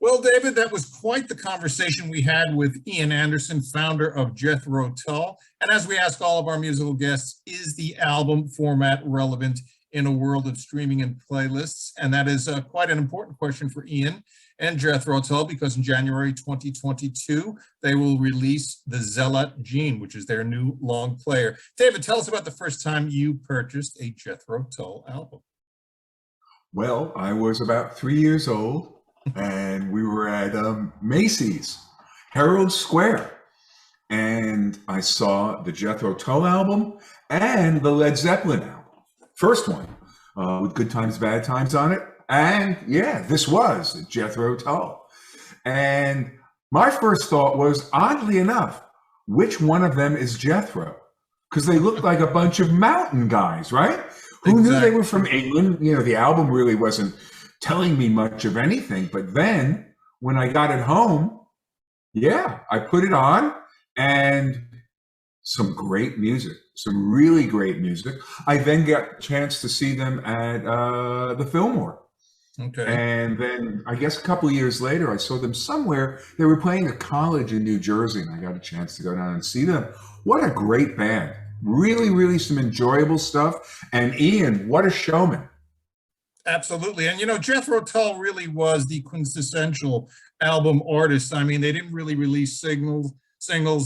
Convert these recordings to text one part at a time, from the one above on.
Well, David, that was quite the conversation we had with Ian Anderson, founder of Jethro Tull. And as we ask all of our musical guests, is the album format relevant in a world of streaming and playlists? And that is quite an important question for Ian and Jethro Tull, because in January 2022, they will release the Zealot Gene, which is their new long player. David, tell us about the first time you purchased a Jethro Tull album. Well, I was about 3 years old, and we were at Macy's, Herald Square, and I saw the Jethro Tull album and the Led Zeppelin album. First one, with Good Times, Bad Times on it. And yeah, this was Jethro Tull. And my first thought was, oddly enough, which one of them is Jethro? Because they looked like a bunch of mountain guys, right? Who knew they were from England? You know, the album really wasn't telling me much of anything. But then when I got it home, yeah, I put it on, and some great music, some really great music. I then got a chance to see them at the Fillmore. Okay. And then I guess a couple of years later, I saw them somewhere. They were playing a college in New Jersey, and I got a chance to go down and see them. What a great band. Really, really some enjoyable stuff. And Ian, what a showman. Absolutely. And, you know, Jethro Tull really was the quintessential album artist. I mean, they didn't really release singles.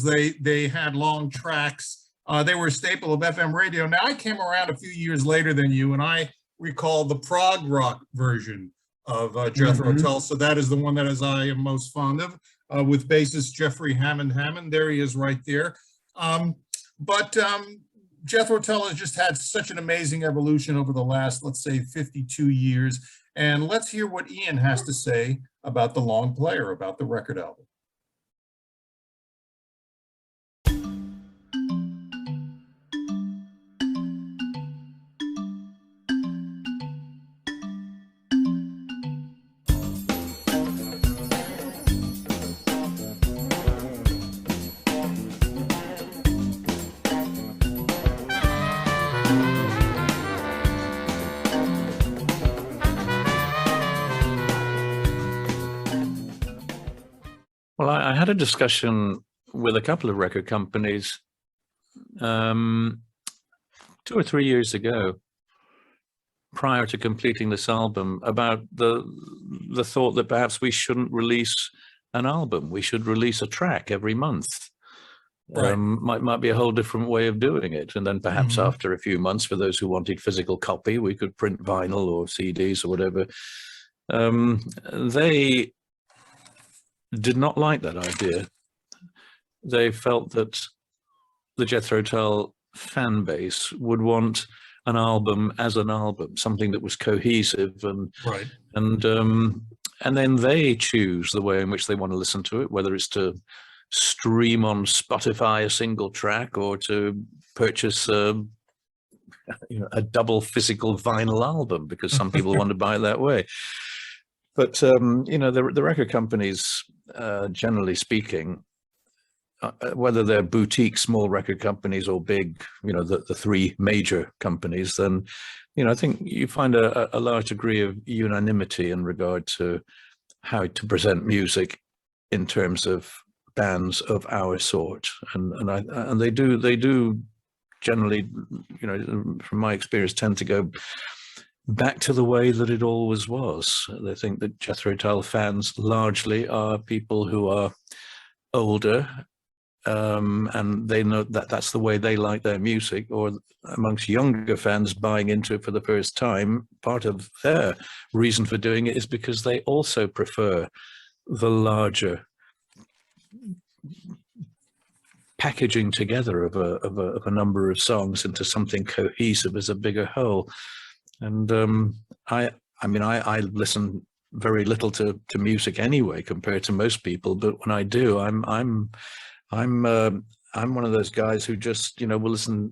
They had long tracks. They were a staple of FM radio. Now, I came around a few years later than you, and I recall the prog rock version of Jethro Tull. So that is the one that I am most fond of, with bassist Hammond-Hammond. There he is right there. But Jethro Tull has just had such an amazing evolution over the last, let's say, 52 years. And let's hear what Ian has to say about the long player, about the record album. Well, I had a discussion with a couple of record companies 2 or 3 years ago, prior to completing this album, about the thought that perhaps we shouldn't release an album. We should release a track every month. Right. Might be a whole different way of doing it. And then perhaps after a few months, for those who wanted physical copy, we could print vinyl or CDs or whatever. They did not like that idea. They felt that the Jethro Tull fan base would want an album as an album, something that was cohesive, and Right. and then they choose the way in which they want to listen to it, whether it's to stream on Spotify a single track or to purchase a double physical vinyl album, because some people want to buy it that way. But the record companies, generally speaking, whether they're boutique small record companies or big, the three major companies, then I think you find a large degree of unanimity in regard to how to present music in terms of bands of our sort, and they do generally, from my experience, tend to go back to the way that it always was. They think that Jethro Tull fans largely are people who are older, and they know that that's the way they like their music. Or amongst younger fans buying into it for the first time, part of their reason for doing it is because they also prefer the larger packaging together of a number of songs into something cohesive as a bigger whole. And I listen very little to music anyway compared to most people, but when I do, I'm one of those guys who just will listen.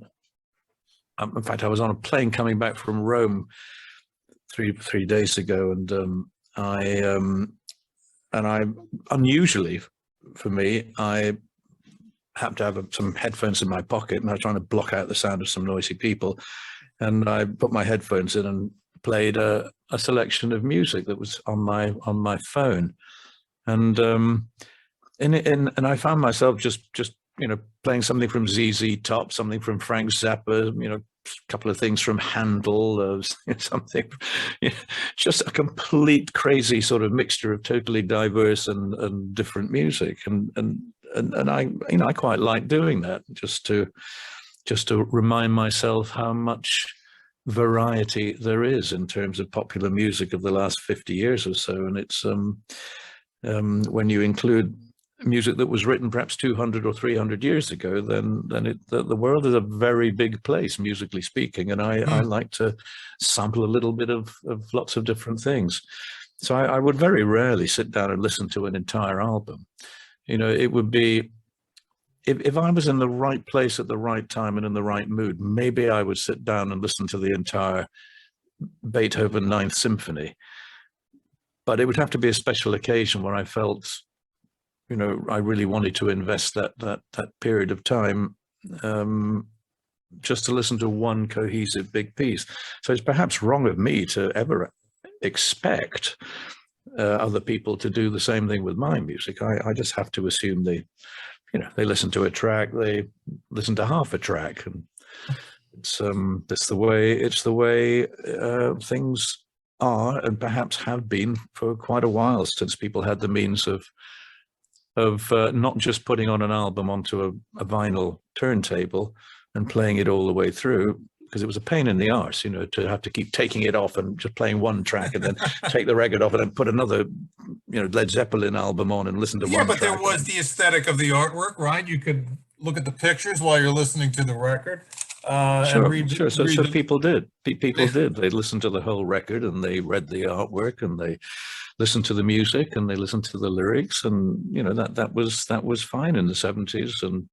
In fact, I was on a plane coming back from Rome three days ago, and I unusually for me, I happened to have some headphones in my pocket, and I was trying to block out the sound of some noisy people. And I put my headphones in and played a selection of music that was on my phone. And I found myself just playing something from ZZ Top, something from Frank Zappa, a couple of things from Handel, something, just a complete crazy sort of mixture of totally diverse and different music, and I quite like doing that, just to remind myself how much variety there is in terms of popular music of the last 50 years or so. And it's when you include music that was written perhaps 200 or 300 years ago, then the world is a very big place, musically speaking. And I like to sample a little bit of lots of different things. So I would very rarely sit down and listen to an entire album. It would be, if I was in the right place at the right time and in the right mood, maybe I would sit down and listen to the entire Beethoven Ninth Symphony. But it would have to be a special occasion where I felt, I really wanted to invest that period of time just to listen to one cohesive big piece. So it's perhaps wrong of me to ever expect other people to do the same thing with my music. I just have to assume they listen to a track, they listen to half a track, and it's the way things are, and perhaps have been for quite a while, since people had the means of not just putting on an album onto a vinyl turntable and playing it all the way through, because it was a pain in the arse, to have to keep taking it off and just playing one track and then take the record off and then put another, Led Zeppelin album on and listen to one track. Yeah, but there was the aesthetic of the artwork, right? You could look at the pictures while you're listening to the record. Sure. So people did. People did. They listened to the whole record and they read the artwork and they listened to the music and they listened to the lyrics, and that was fine in the 70s. And